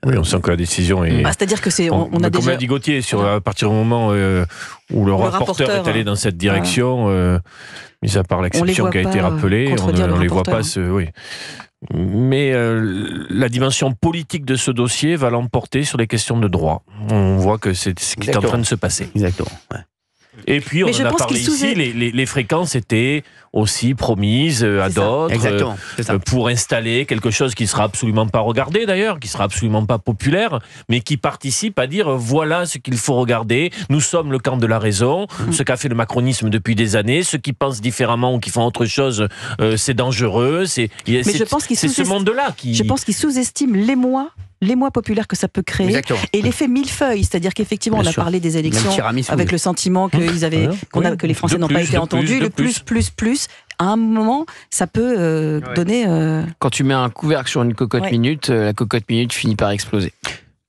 Oui, on sent que la décision est... c'est-à-dire que c'est... On a comme déjà... l'a dit Gauthier, à partir du moment où le rapporteur est allé dans cette direction, mis à part l'exception qui a été rappelée, on ne les voit pas oui. Mais la dimension politique de ce dossier va l'emporter sur les questions de droit. On voit que c'est ce qui est en train de se passer. Exactement. Ouais. Et puis, on en a parlé ici, les fréquences étaient aussi promises à d'autres pour installer quelque chose qui ne sera absolument pas regardé d'ailleurs, qui ne sera absolument pas populaire, mais qui participe à dire voilà ce qu'il faut regarder, nous sommes le camp de la raison, ce qu'a fait le macronisme depuis des années, ceux qui pensent différemment ou qui font autre chose, c'est dangereux, c'est ce monde-là qui... Je pense qu'ils sous-estiment l'émoi populaire que ça peut créer. Exactement. Et l'effet millefeuille, c'est-à-dire qu'effectivement, on a parlé des élections avec le sentiment que les Français n'ont pas été entendus, le plus. À un moment, ça peut donner... Quand tu mets un couvercle sur une cocotte minute, la cocotte minute finit par exploser.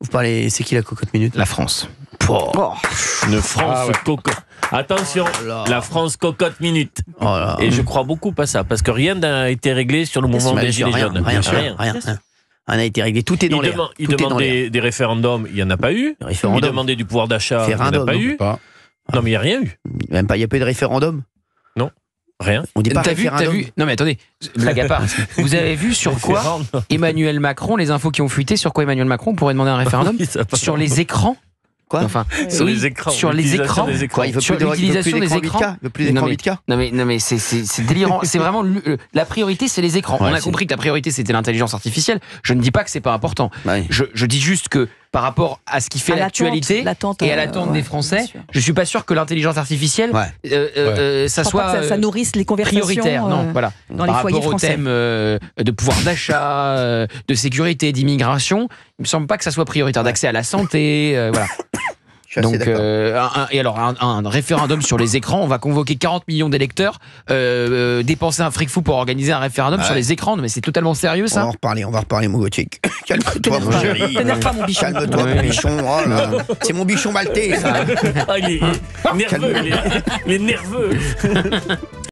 Vous parlez, c'est qui la cocotte minute ? La France. Une France cocotte. Attention, la France cocotte minute. Et je crois beaucoup à ça, parce que rien n'a été réglé sur le mouvement des Gilets jaunes. Rien n'a été réglé, tout est dans l'air. Il demandait des référendums, il n'y en a pas eu. Il demandait du pouvoir d'achat, il n'y en a pas eu. Non, mais il n'y a rien eu. Même pas, il n'y a pas eu de référendum. Non, rien. On dit pas t'as vu Non mais attendez, blague à part. Vous avez vu sur quoi Emmanuel Macron, les infos qui ont fuité, sur quoi Emmanuel Macron pourrait demander un référendum ? Sur les écrans. Quoi ? Enfin, sur les écrans. Sur les écrans. Quoi, il veut sur l'utilisation des écrans. Il veut plus d'écrans 8K. Non mais c'est délirant. C'est vraiment la priorité, c'est les écrans. On a compris que la priorité c'était l'intelligence artificielle. Je ne dis pas que c'est pas important. Je dis juste que par rapport à ce qui fait l'actualité et à l'attente des Français, je suis pas sûr que l'intelligence artificielle ça soit ça nourrisse les conversations prioritaire. Non, voilà. Dans les foyers français. Par rapport au thème de pouvoir d'achat, de sécurité, d'immigration, il me semble pas que ça soit prioritaire, d'accès à la santé, voilà. Donc, un référendum sur les écrans, on va convoquer 40 millions d'électeurs, dépenser un fric fou pour organiser un référendum sur les écrans, mais c'est totalement sérieux ça. On va reparler mon Gauthier. Calme-toi mon chéri. T'énerve pas mon bichon. Calme-toi mon bichon. Oh là. C'est mon bichon maltais ça. Il est nerveux. Il est nerveux.